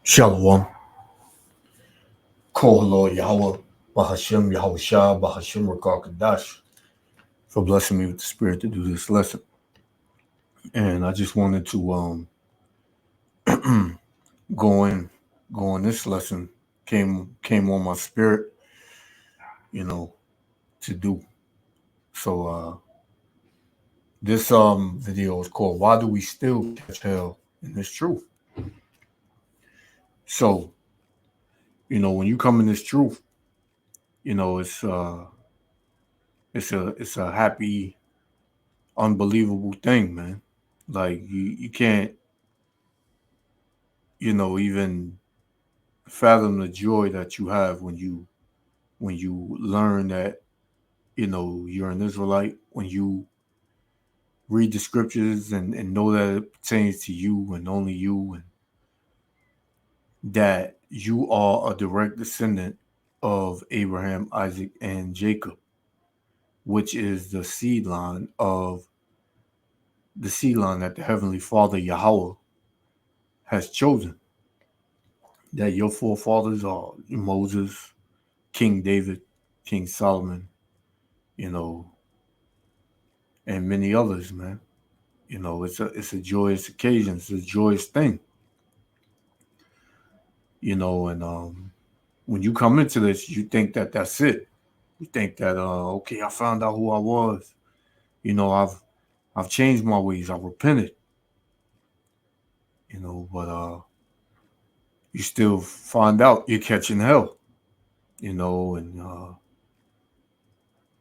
Shalom. Kohalo Yahweh, Bahashem Yahushua, Bahashem Rakakadash, for blessing me with the spirit to do this lesson. And I just wanted to go in this lesson came on my spirit, to do. So this video is called Why Do We Still Catch Hell in This Truth? So, when you come in this truth, it's a happy, unbelievable thing, man. Like you can't, even fathom the joy that you have when you learn that, you're an Israelite, when you read the scriptures and know that it pertains to you and only you, and that you are a direct descendant of Abraham, Isaac, and Jacob, which is the seed line that the Heavenly Father Yahweh has chosen. That your forefathers are Moses, King David, King Solomon, and many others, man. It's a joyous occasion. It's a joyous thing. And when you come into this, you think that that's it. You think that okay, I found out who I was. I've changed my ways. I've repented. But you still find out you're catching hell. And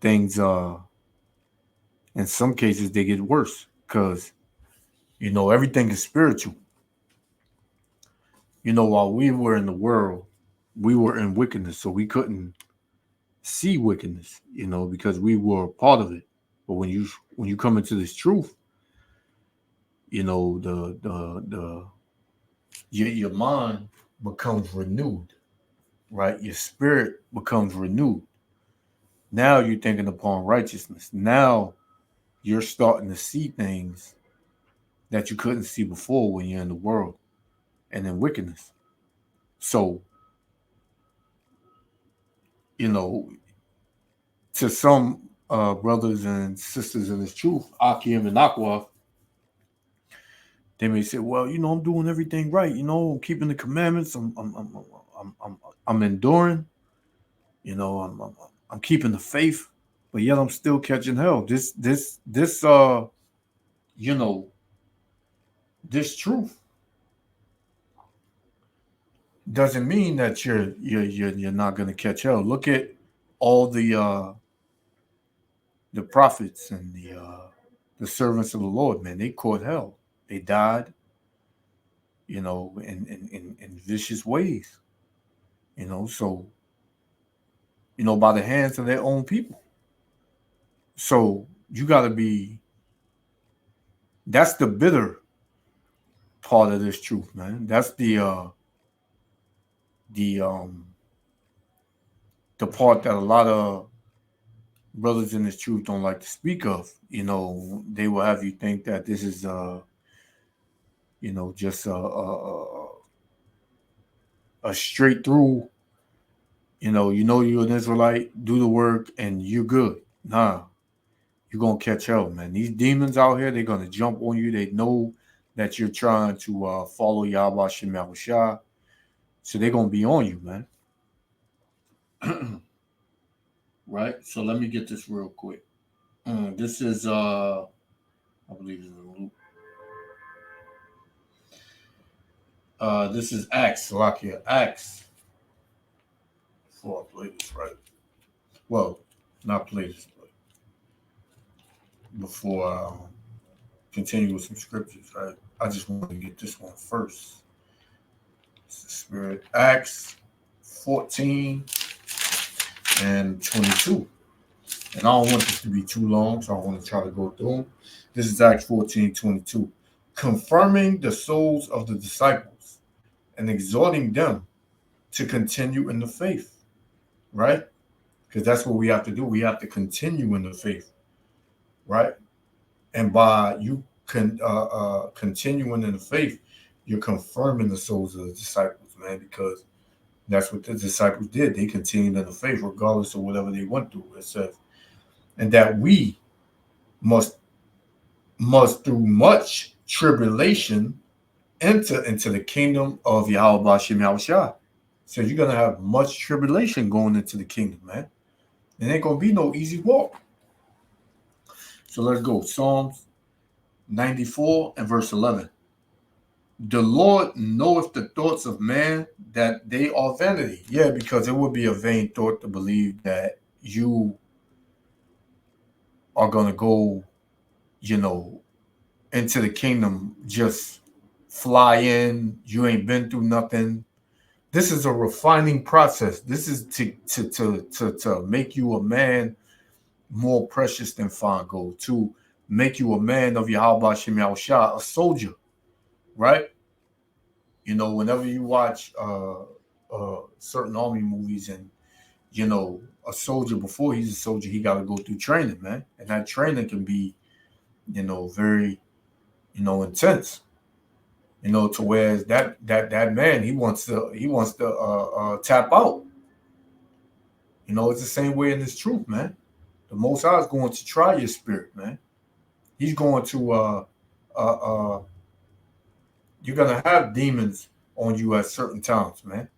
things in some cases they get worse because everything is spiritual. While we were in the world, we were in wickedness, so we couldn't see wickedness, because we were part of it. But when you come into this truth, your mind becomes renewed, right? Your spirit becomes renewed. Now you're thinking upon righteousness. Now you're starting to see things that you couldn't see before when you're in the world and in wickedness. So, to some brothers and sisters in this truth, Akim and Aqua, they may say, "Well, I'm doing everything right. I'm keeping the commandments. I'm enduring. I'm keeping the faith, but yet I'm still catching hell. This truth doesn't mean that you're not going to catch hell. Look at all the prophets and the servants of the Lord, man. They caught hell. They died, in vicious ways, so, by the hands of their own people. So you got to be, that's the bitter part of this truth, man. That's the part that a lot of brothers in this truth don't like to speak of. They will have you think that this is just a straight through, you're an Israelite, do the work and you're good. Nah, you're gonna catch hell, man. These demons out here, they're gonna jump on you. They know that you're trying to follow Yahweh Shem Yahushua, so they're gonna be on you, man. Right? So let me get this real quick. This is I believe it's in Luke. This is Acts, Salakia. Acts. Before I play this, right? Well, not play this, but before I continue with some scriptures, right? I just want to get this one first. It's the Spirit. Acts 14 and 22. And I don't want this to be too long, so I want to try to go through them. This is Acts 14:22. Confirming the souls of the disciples and exhorting them to continue in the faith, right? Because that's what we have to do. We have to continue in the faith, right? And by you continuing in the faith, you're confirming the souls of the disciples, man, because that's what the disciples did. They continued in the faith regardless of whatever they went through. It says, and that we must through much tribulation enter into the kingdom of Yahweh Bashem Yahushua. So you're gonna have much tribulation going into the kingdom, man. It ain't gonna be no easy walk. So let's go. Psalms 94 and verse 11. The Lord knoweth the thoughts of man, that they are vanity. Yeah, because it would be a vain thought to believe that you are gonna go, into the kingdom, just fly in. You ain't been through nothing. This is a refining process. This is to make you a man more precious than fine gold, to make you a man of Yahweh Shem Yahushua, a soldier, right? Whenever you watch certain army movies, and a soldier, before he's a soldier, he got to go through training, man, and that training can be, very, intense. To where that man, he wants to tap out. It's the same way in this truth, man. The Most High is going to try your spirit, man. He's going to you're gonna have demons on you at certain times, man,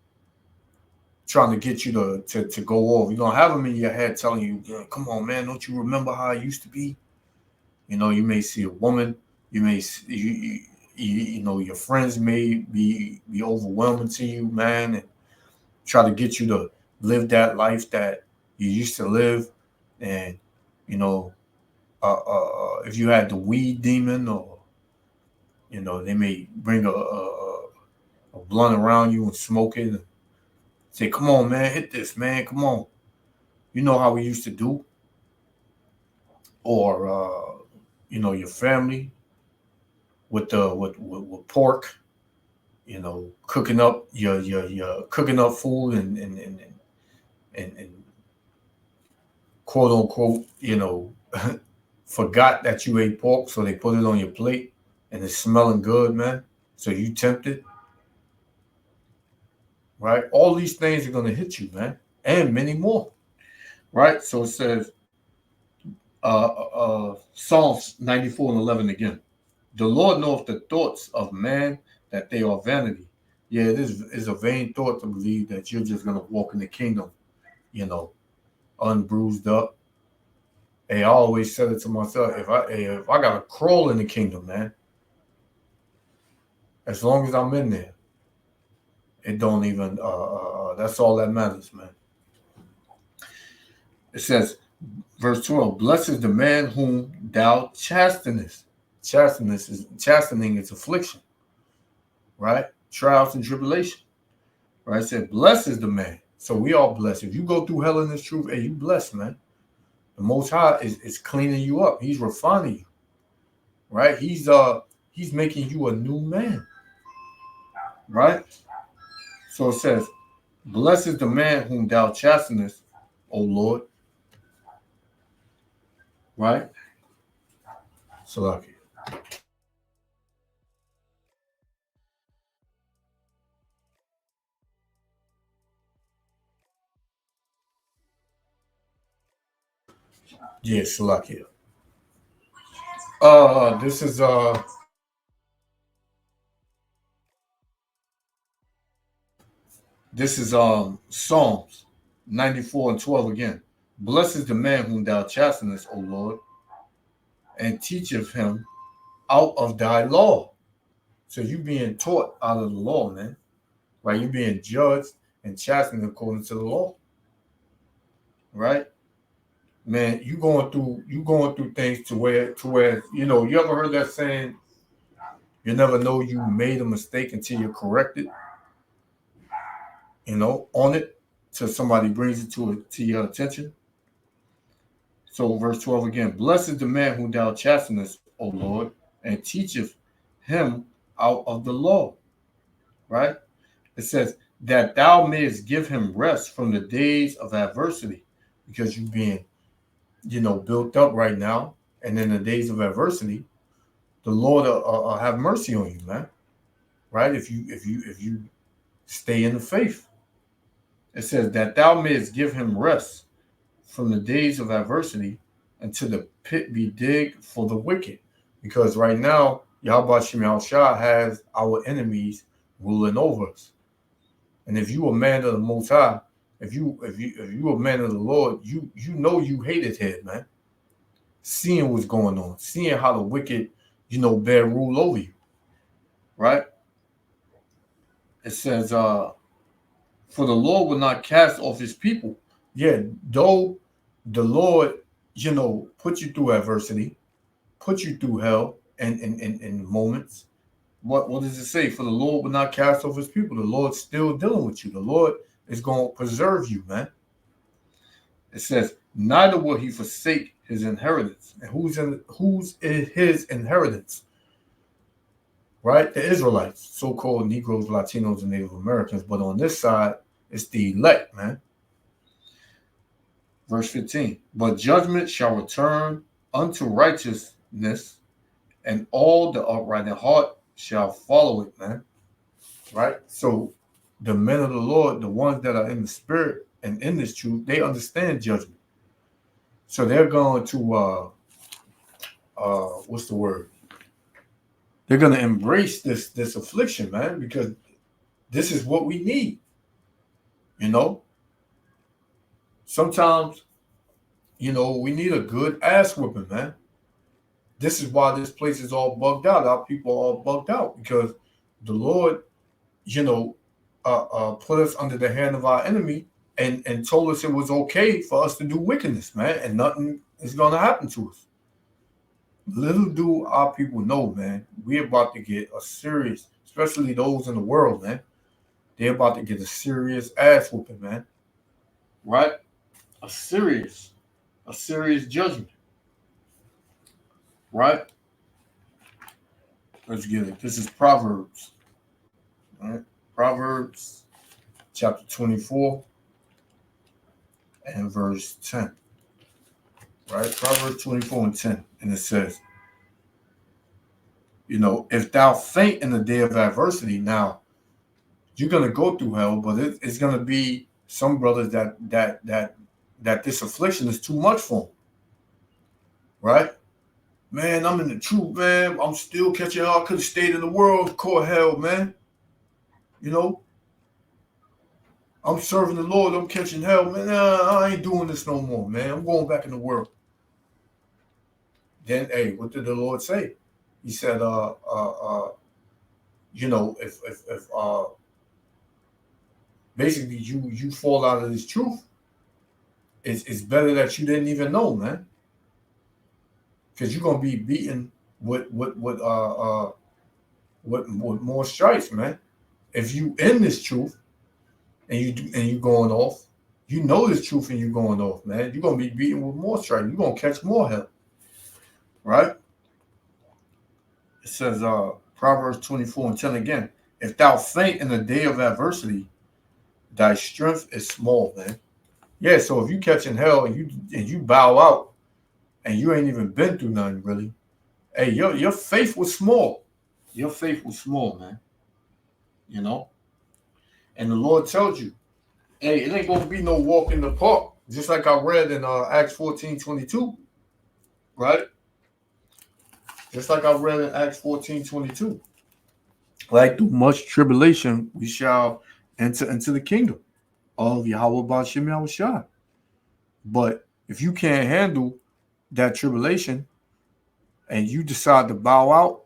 trying to get you to go off. You're gonna have them in your head telling you, come on, man, don't you remember how it used to be? You may see a woman, you may see, your friends may be overwhelming to you, man, and try to get you to live that life that you used to live. And if you had the weed demon, or they may bring a blunt around you and smoke it and say, come on, man, hit this, man, come on. You know how we used to do. Or your family with pork, cooking up your cooking up food and quote unquote, forgot that you ate pork, so they put it on your plate and it's smelling good, man. So you tempted, right? All these things are gonna hit you, man, and many more, right? So it says, Psalms 94 and 11 again. The Lord knoweth the thoughts of man, that they are vanity. Yeah, it is a vain thought to believe that you're just gonna walk in the kingdom, unbruised up. Hey, I always said it to myself: if I gotta crawl in the kingdom, man, as long as I'm in there, it don't even. That's all that matters, man. It says, verse 12: Blessed is the man whom thou chastenest. Chastening is affliction, right? Trials and tribulation, right? It said, blessed is the man. So we all blessed. If you go through hell in this truth, hey, you blessed, man. The Most High is cleaning you up. He's refining you, right? He's making you a new man, right? So it says, blessed is the man whom thou chastenest, O Lord, right? Salaki. Yeah, Salakia. This is Psalms 94 and 12 again. Blessed is the man whom thou chastenest, O Lord, and teacheth him out of thy law. So you being taught out of the law, man. Right? You being judged and chastened according to the law. Right? Man, you going through things to where you ever heard that saying, you never know you made a mistake until you're corrected, on it, till somebody brings it to your attention. So verse 12 again, blessed is the man whom thou chastenest, O Lord, and teacheth him out of the law. Right? It says, that thou mayest give him rest from the days of adversity, because you're being, built up right now. And in the days of adversity, the Lord have mercy on you, man. Right? If you Stay in the faith. It says that thou mayest give him rest from the days of adversity until the pit be digged for the wicked. Because right now, Yahweh Shem Shah has our enemies ruling over us. And if you a man of the Most High, if you a man of the Lord, you know you hate his head, man. Seeing what's going on, seeing how the wicked, bear rule over you. Right? It says, for the Lord will not cast off his people. Yeah, though the Lord, put you through adversity, put you through hell and moments. What does it say? For the Lord will not cast off his people. The Lord's still dealing with you. The Lord is going to preserve you, man. It says, neither will he forsake his inheritance. And who's his inheritance? Right? The Israelites, so-called Negroes, Latinos, and Native Americans. But on this side, it's the elect, man. Verse 15. But judgment shall return unto righteousness, and all the upright in heart shall follow it, man. Right? So the men of the Lord, the ones that are in the spirit and in this truth, they understand judgment. So they're going to what's the word? They're going to embrace this affliction, man, because this is what we need. Sometimes, we need a good ass whooping, man. This is why this place is all bugged out. Our people are all bugged out because the Lord, put us under the hand of our enemy and told us it was okay for us to do wickedness, man, and nothing is going to happen to us. Little do our people know, man, we're about to get a serious, especially those in the world, man. They're about to get a serious ass whooping, man. Right? A serious judgment. Right? Let's get it. This is Proverbs. All right? Proverbs chapter 24 and verse 10. Right? Proverbs 24 and 10. And it says, if thou faint in the day of adversity, now you're gonna go through hell, but it's gonna be some brothers that this affliction is too much for them. Right? Man, I'm in the truth, man. I'm still catching hell. I could have stayed in the world, caught hell, man. I'm serving the Lord. I'm catching hell, man. I ain't doing this no more, man. I'm going back in the world. Then, hey, what did the Lord say? He said, if basically you fall out of this truth, it's better that you didn't even know, man. Because you're gonna be beaten with more stripes, man. If you in this truth and you going off, you know this truth and you going off, man. You're gonna be beaten with more stripes. You're gonna catch more hell, right? It says Proverbs 24 and 10 again. If thou faint in the day of adversity, thy strength is small, man. Yeah, so if you catching hell and you bow out and you ain't even been through nothing really, hey, your faith was small. Your faith was small, man. And the Lord tells you, hey, it ain't gonna be no walk in the park. Just like I read in Acts 14:22, right? Just like I read in Acts 14:22. Like through much tribulation, we shall enter into the kingdom of Yahweh Ba'Shem Yahushua. But if you can't handle that tribulation and you decide to bow out,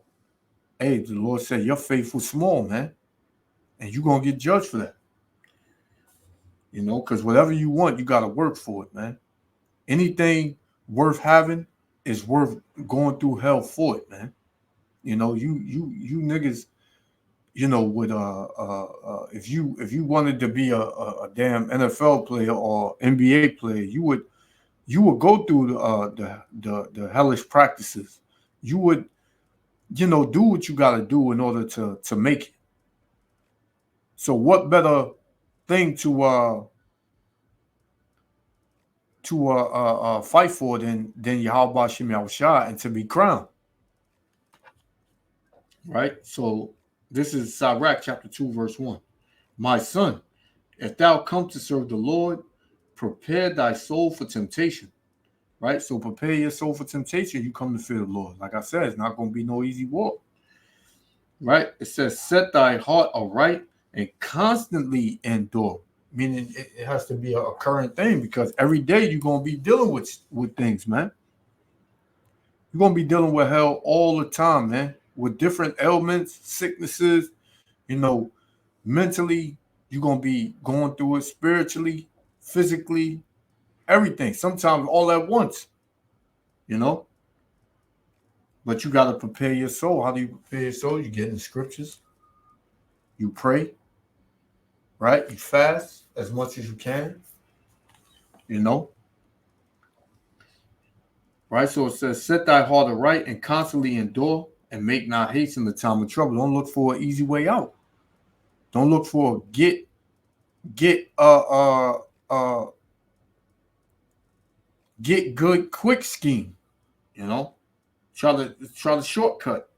hey, the Lord said your faith was small, man. And you're going to get judged for that. Because whatever you want, you got to work for it, man. Anything worth having is worth going through hell for it, man. You niggas, with if you wanted to be a damn NFL player or NBA player, you would go through the hellish practices. You would, do what you got to do in order to make it. So what better thing to fight for than Yahweh Shem Yahushua and to be crowned? Right? So this is Sirach chapter 2, verse 1. My son, if thou come to serve the Lord, prepare thy soul for temptation. Right? So prepare your soul for temptation. You come to fear the Lord. Like I said, it's not going to be no easy walk. Right? It says, set thy heart aright and constantly endure. Meaning it has to be a current thing, because every day you're going to be dealing with things, man. You're going to be dealing with hell all the time, man. With different ailments, sicknesses, mentally, you're going to be going through it, spiritually, physically, everything. Sometimes all at once, But you got to prepare your soul. How do you prepare your soul? You get in the scriptures. You pray, right? You fast as much as you can, right? So it says, set thy heart aright and constantly endure and make not haste in the time of trouble. Don't look for an easy way out. Don't look for a get good quick scheme, Try the shortcut.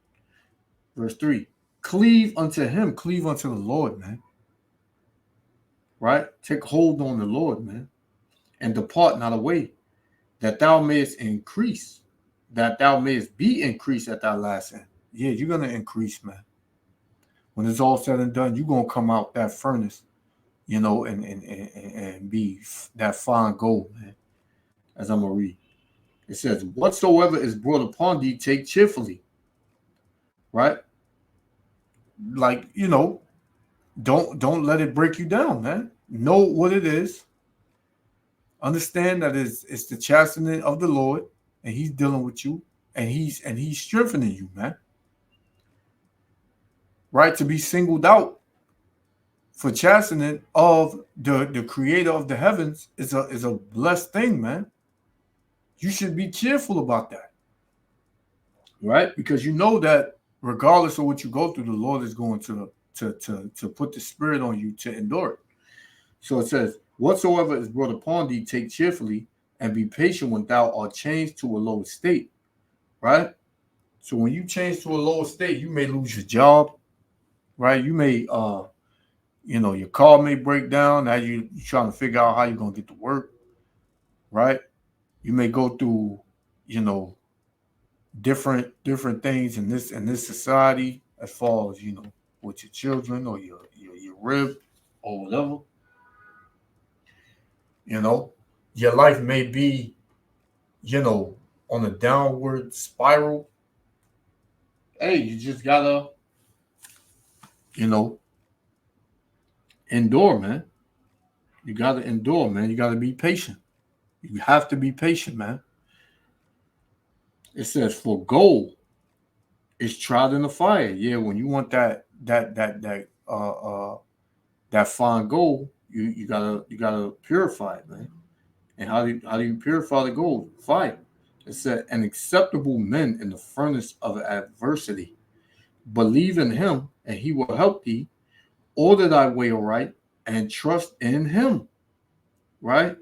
Verse 3. Cleave unto him, cleave unto the Lord, man. Right? Take hold on the Lord, man. And depart not away, that thou mayest increase, that thou mayest be increased at thy last end. Yeah, you're gonna increase, man. When it's all said and done, you're gonna come out that furnace, and be that fine gold, man. As I'm gonna read. It says, whatsoever is brought upon thee, take cheerfully. Right? Like, don't let it break you down, man. Know what it is. Understand that it's the chastening of the Lord, and he's dealing with you, and he's strengthening you, man. Right? To be singled out for chastening of the creator of the heavens is a blessed thing, man. You should be cheerful about that. Right? Because you know that regardless of what you go through, the Lord is going to put the spirit on you to endure it. So it says, whatsoever is brought upon thee, take cheerfully, and be patient when thou art changed to a lower state. Right? So when you change to a lower state, you may lose your job. Right? You may your car may break down. Now you're trying to figure out how you're gonna get to work. Right? You may go through, different things in this society, as far as with your children or your rib or whatever. Your life may be, on a downward spiral. Hey, you just gotta, endure, man. You gotta endure, man. You gotta be patient. You have to be patient, man. It says, for gold is tried in the fire. Yeah, when you want that fine gold, you gotta purify it, man. And how do you purify the gold? Fire. It said, an acceptable men in the furnace of adversity. Believe in him, and he will help thee. Order thy way aright, and trust in him. Right?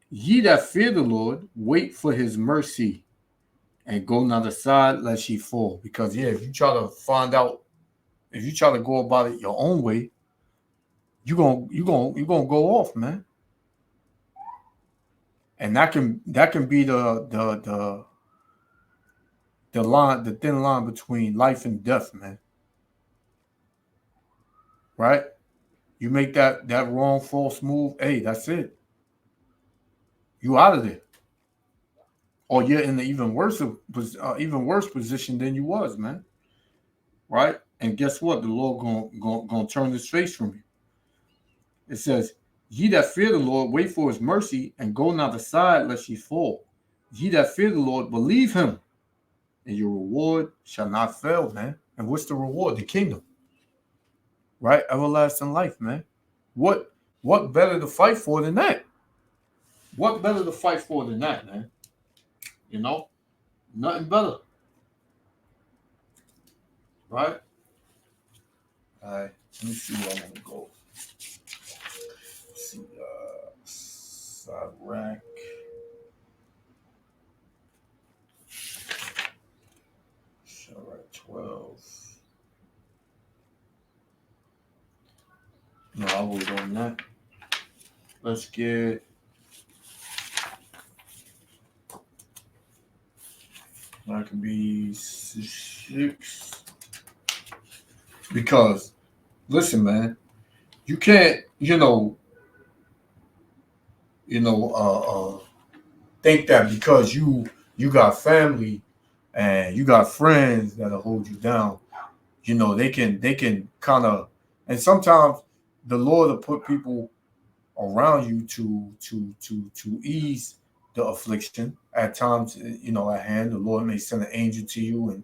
Ye that fear the Lord, wait for his mercy, and go not aside lest ye fall. Because if you try to go about it your own way, you're gonna go off, man. And that can be the thin line between life and death, man. Right? You make that wrong false move, hey, that's it. You out of there. Or you're in the even worse position than you was, man. Right? And guess what? The Lord gonna turn his face from you. It says, ye that fear the Lord, wait for his mercy, and go not aside lest ye fall. Ye that fear the Lord, believe him, and your reward shall not fail, man. And what's the reward? The kingdom. Right? Everlasting life, man. What better to fight for than that? What better to fight for than that, man? Nothing better. Right? All right. Let me see where I want to go. Let's see, side rack. All right, 12. No, I'll wait on that. Let's get Maccabees 6. Because listen, man, you can't, think that because you got family and you got friends that'll hold you down. They can kind of, and sometimes the Lord will put people around you to ease the affliction at times. At hand, the Lord may send an angel to you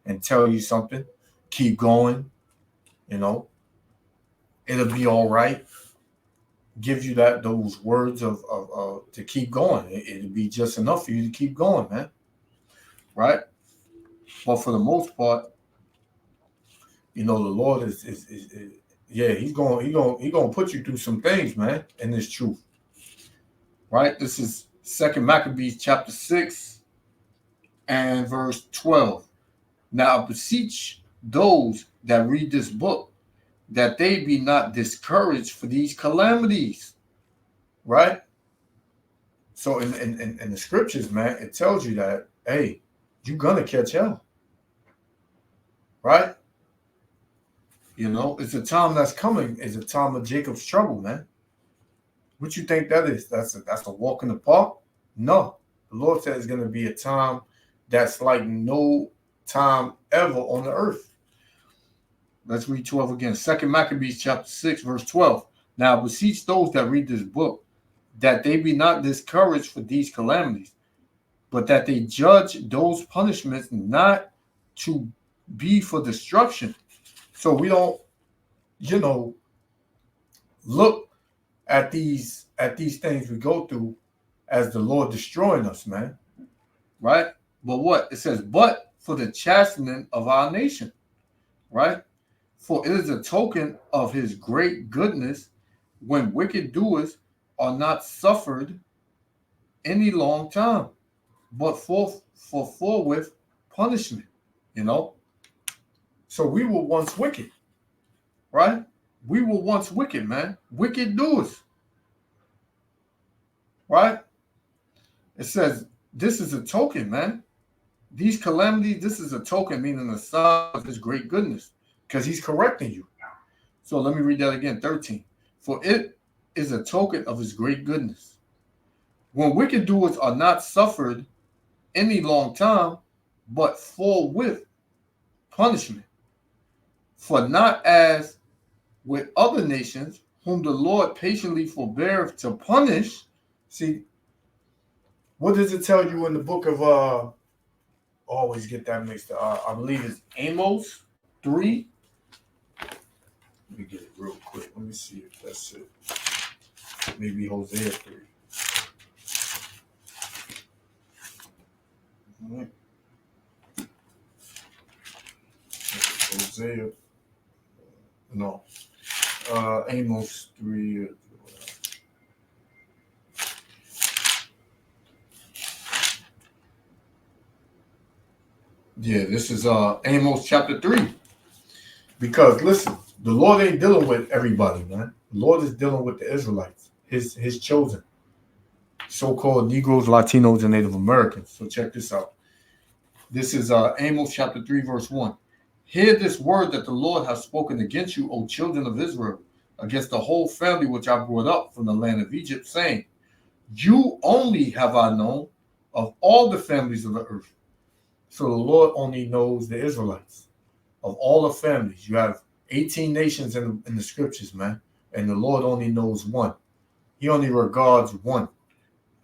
and tell you something. Keep going. You know, it'll be all right. Give you those words of to keep going. It'll be just enough for you to keep going, man. Right? But for the most part, the Lord is yeah, he's going to put you through some things, man, in this truth. Right? This is Second Maccabees chapter 6 and verse 12. Now I beseech those that read this book that they be not discouraged for these calamities. Right? So in the scriptures, man, it tells you that, hey, you're gonna catch hell. Right? It's a time that's coming. It's a time of Jacob's trouble, man. What you think that is? That's a walk in the park? No. The Lord said it's going to be a time that's like no time ever on the earth. Let's read 12 again. 2 Maccabees chapter 6, verse 12. Now I beseech those that read this book that they be not discouraged for these calamities, but that they judge those punishments not to be for destruction. So we don't, look at these things we go through as the Lord destroying us, man. Right? But what? It says, but for the chastening of our nation. Right? For it is a token of his great goodness when wicked doers are not suffered any long time, but for forthwith punishment. So we were once wicked. Right? We were once wicked, man. Wicked doers. Right? It says, this is a token, man. These calamities, this is a token, meaning a sign of his great goodness, because he's correcting you. So let me read that again, 13. For it is a token of his great goodness. When wicked doers are not suffered any long time, but forthwith punishment. For not as with other nations, whom the Lord patiently forbeareth to punish. See, what does it tell you in the book of always get that mixed up. I believe it's Amos 3. Let me get it real quick. Let me see if that's it. Maybe Hosea 3. All right. Hosea. No. Amos 3. Yeah, this is Amos chapter 3. Because listen, the Lord ain't dealing with everybody, man. The Lord is dealing with the Israelites, his chosen, so-called Negroes, Latinos, and Native Americans. So check this out. This is Amos chapter 3, verse 1. Hear this word that the Lord has spoken against you, O children of Israel, against the whole family which I brought up from the land of Egypt, saying, you only have I known of all the families of the earth. So the Lord only knows the Israelites. Of all the families, you have 18 nations in the scriptures, man. And the Lord only knows one. He only regards one.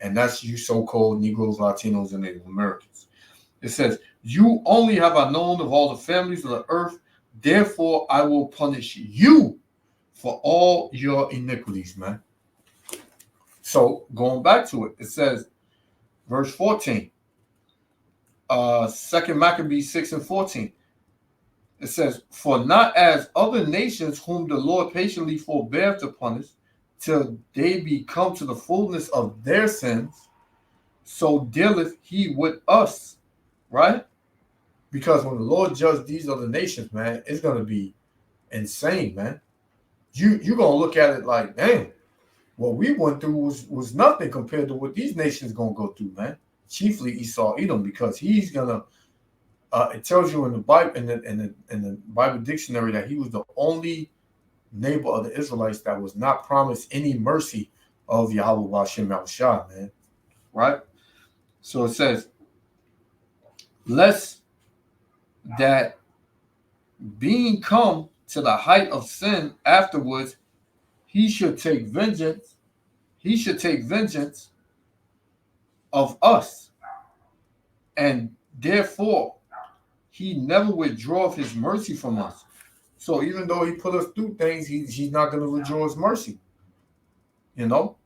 And that's you so-called Negroes, Latinos, and Native Americans. It says, you only have I known of all the families of the earth. Therefore, I will punish you for all your iniquities, man. So going back to it, it says, verse 14, 2 Maccabees 6 and 14. It says, for not as other nations whom the Lord patiently forbear to punish, till they be come to the fullness of their sins, so dealeth he with us. Right? Because when the Lord judges these other nations, man, it's going to be insane, man. you're gonna look at it like, dang, what we went through was nothing compared to what these nations gonna go through, man. Chiefly Esau, Edom, because he's gonna. It tells you in the Bible, in the Bible dictionary, that he was the only neighbor of the Israelites that was not promised any mercy of Yahweh Bashem Yahushua, man. Right? So it says, lest that being come to the height of sin afterwards, he should take vengeance of us, and therefore he never withdraweth his mercy from us. So even though he put us through things, he's not going to withdraw his mercy. You know?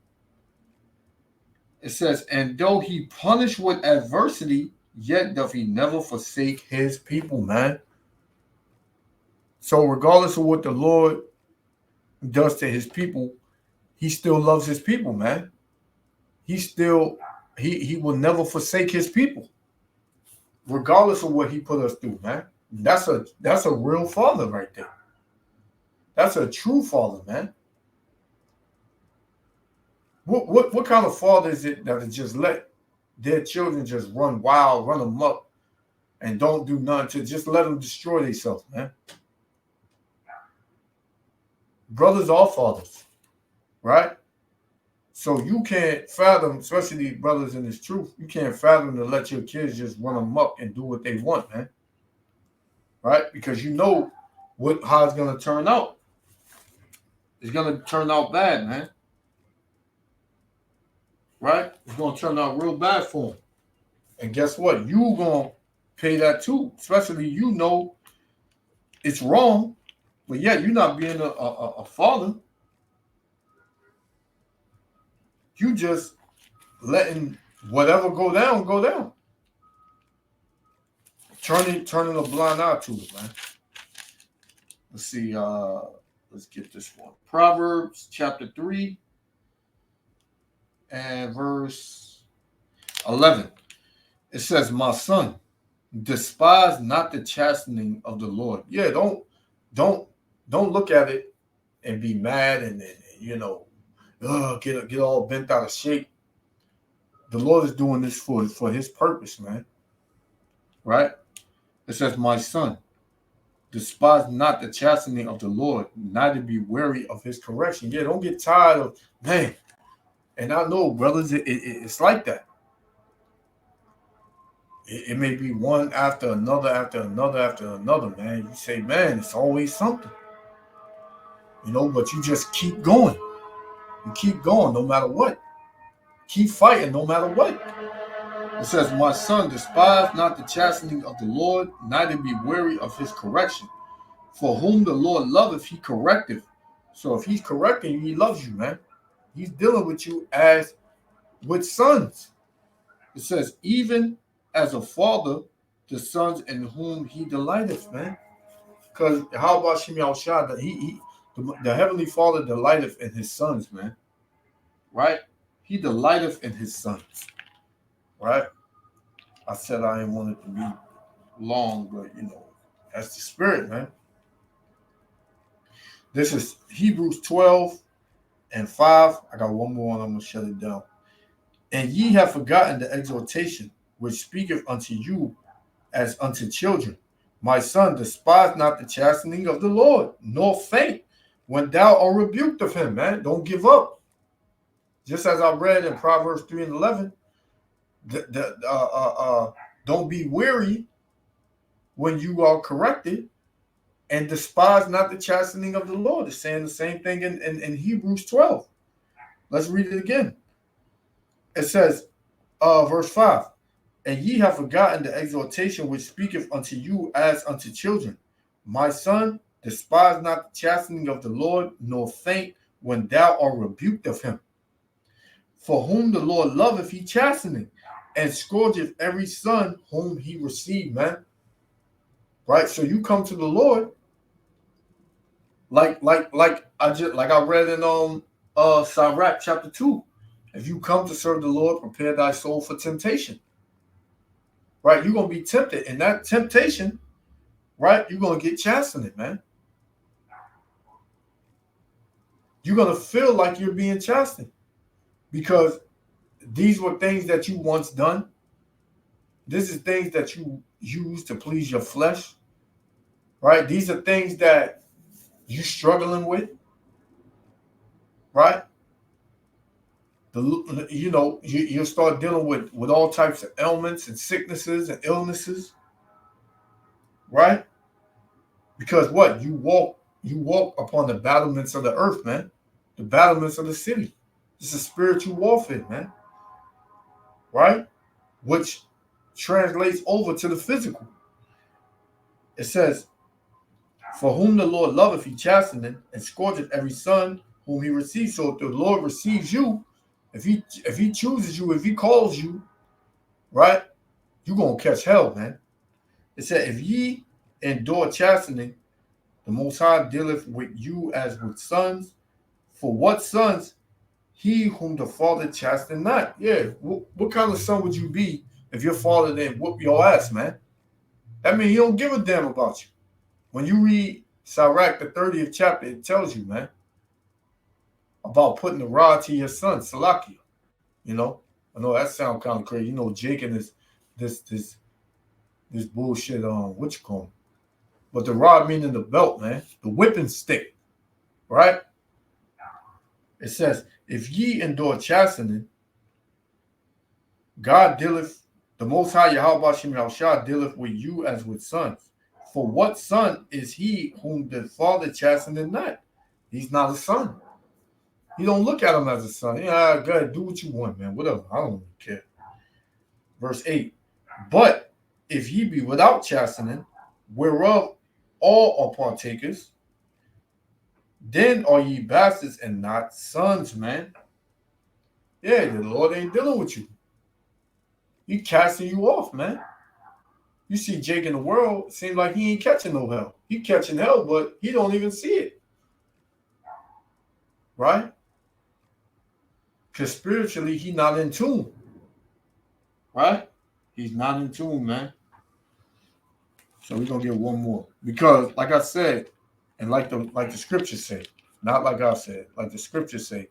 It says, and though he punish with adversity, yet doth he never forsake his people, man. So regardless of what the Lord does to his people, he still loves his people, man. He will never forsake his people, regardless of what he put us through, man. That's a real father right there. That's a true father, man. What kind of father is it that just let their children just run wild, run amok, and don't do nothing to just let them destroy themselves, man? Brothers are fathers, right? So you can't fathom, especially brothers in this truth, you can't fathom to let your kids just run amok and do what they want, man. Right? Because you know how it's going to turn out. It's going to turn out bad, man. Right? It's going to turn out real bad for them. And guess what? You're going to pay that too. Especially you know it's wrong, but yet you're not being a father. You just letting whatever go down, go down. Turning a blind eye to it, man. Let's see. Let's get this one. Proverbs chapter 3 and verse 11. It says, my son, despise not the chastening of the Lord. Yeah, don't look at it and be mad and get all bent out of shape. The Lord is doing this for his purpose, man. Right? It says, my son, despise not the chastening of the Lord, neither be weary of his correction. Yeah, don't get tired of, man. And I know, brothers, it's like that. It may be one after another, man. You say, man, it's always something. But you just keep going. You keep going no matter what. Keep fighting no matter what. It says, my son, despise not the chastening of the Lord, neither be weary of his correction. For whom the Lord loveth, he correcteth. So if he's correcting you, he loves you, man. He's dealing with you as with sons. It says, even as a father, the sons in whom he delighteth, man. Because how about Shem Yahushua? The Heavenly Father delighteth in his sons, man. Right? He delighteth in his sons. Right? I said I didn't want it to be long, but that's the spirit, man. This is Hebrews 12 and 5. I got one more and I'm going to shut it down. And ye have forgotten the exhortation which speaketh unto you as unto children. My son, despise not the chastening of the Lord, nor faint when thou art rebuked of him, man. Don't give up. Just as I read in Proverbs 3 and 11, don't be weary when you are corrected, and despise not the chastening of the Lord. It's saying the same thing in Hebrews 12. Let's read it again. It says, verse 5, and ye have forgotten the exhortation which speaketh unto you as unto children. My son, despise not the chastening of the Lord, nor faint when thou art rebuked of him. For whom the Lord loveth, he chasteneth, and scourgeth every son whom he received, man. Right? So you come to the Lord like I read in Sirach chapter 2. If you come to serve the Lord, prepare thy soul for temptation. Right? You're going to be tempted. And that temptation, right, you're going to get chastened, man. you're going to feel like you're being chastened because these were things that you once done. This is things that you use to please your flesh, right? These are things that you're struggling with, right? You'll start dealing with all types of ailments and sicknesses and illnesses, right? Because what? You walk upon the battlements of the earth, man. The battlements of the city. It's a spiritual warfare, man. Right? Which translates over to the physical. It says, for whom the Lord loveth, he chasteneth, and scourgeth every son whom he receives. So if the Lord receives you, if he chooses you, if he calls you, right, you're going to catch hell, man. It said, if ye endure chastening, the Most High dealeth with you as with sons. For what sons? He whom the Father chastened not. Yeah, what kind of son would you be if your father didn't whoop your ass, man? That means he don't give a damn about you. When you read Sirach, the 30th chapter, it tells you, man, about putting the rod to your son, Salakia. You know, I know that sounds kind of crazy. You know, Jake and this bullshit what you call him? But the rod meaning the belt, man, the whipping stick, right? It says, if ye endure chastening, God dealeth, the Most High Yahweh Shem Yahushua dealeth with you as with sons. For what son is he whom the Father chasteneth not? He's not a son. You don't look at him as a son. Yeah, go ahead, do what you want, man. Whatever. I don't really care. Verse 8. But if ye be without chastening, whereof all are partakers, then are ye bastards and not sons, man. Yeah, the Lord ain't dealing with you. He casting you off, man. You see Jake in the world, seems like he ain't catching no hell. He catching hell, but he don't even see it. Right? Because spiritually, he not in tune. Right? He's not in tune, man. So we're going to get one more. Because, like I said, and like the scriptures say, not like I said, like the scriptures say,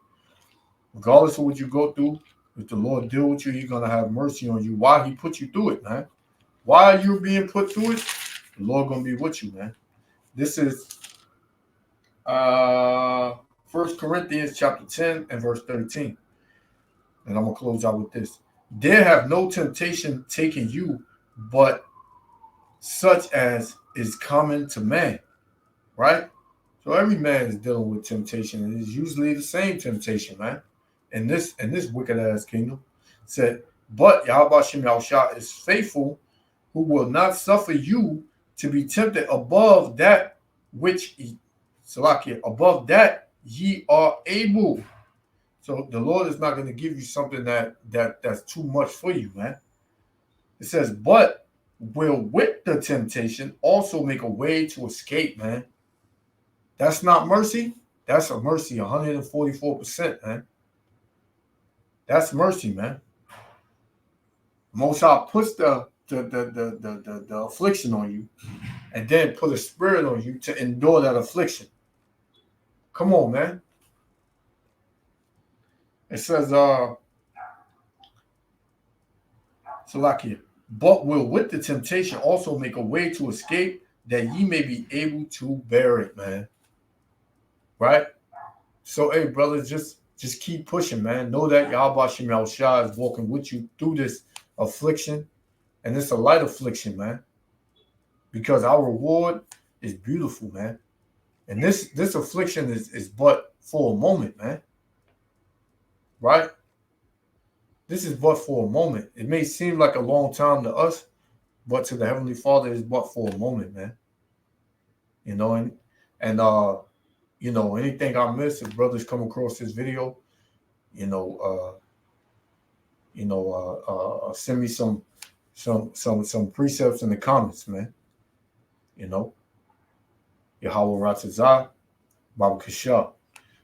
regardless of what you go through, if the Lord deal with you, he's going to have mercy on you. Why he put you through it, man? While you're being put through it, the Lord going to be with you, man. This is 1 Corinthians chapter 10 and verse 13. And I'm going to close out with this. There have no temptation taken you, but such as is common to man. Right? So every man is dealing with temptation, and it's usually the same temptation, man. In this wicked ass kingdom, said, but Yahweh Shem Yahushua is faithful, who will not suffer you to be tempted above that which above that ye are able. So the Lord is not going to give you something that's too much for you, man. It says, but will with the temptation also make a way to escape, man. That's not mercy. That's a mercy, 144%, man. That's mercy, man. Most High puts the affliction on you, and then put a spirit on you to endure that affliction. Come on, man. It says, Salakia, but will with the temptation also make a way to escape, that ye may be able to bear it, man. Right? So, hey, brothers, just keep pushing, man. Know that Yahweh Shem Yahushua is walking with you through this affliction, and it's a light affliction, man. Because our reward is beautiful, man. And this affliction is but for a moment, man. Right? This is but for a moment. It may seem like a long time to us, but to the Heavenly Father, it's but for a moment, man. You know, and you know, anything I miss, if brothers come across this video, send me some precepts in the comments, man. You know, Yahweh Ratzazah, Baba Kashah.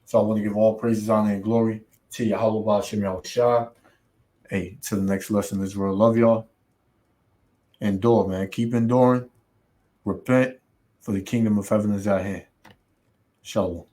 So I want to give all praises, honor, and glory to Yahweh Ba'ashem Yahushua. Hey, to the next lesson, Israel. Love y'all. Endure, man. Keep enduring. Repent, for the kingdom of heaven is at hand. Shalom.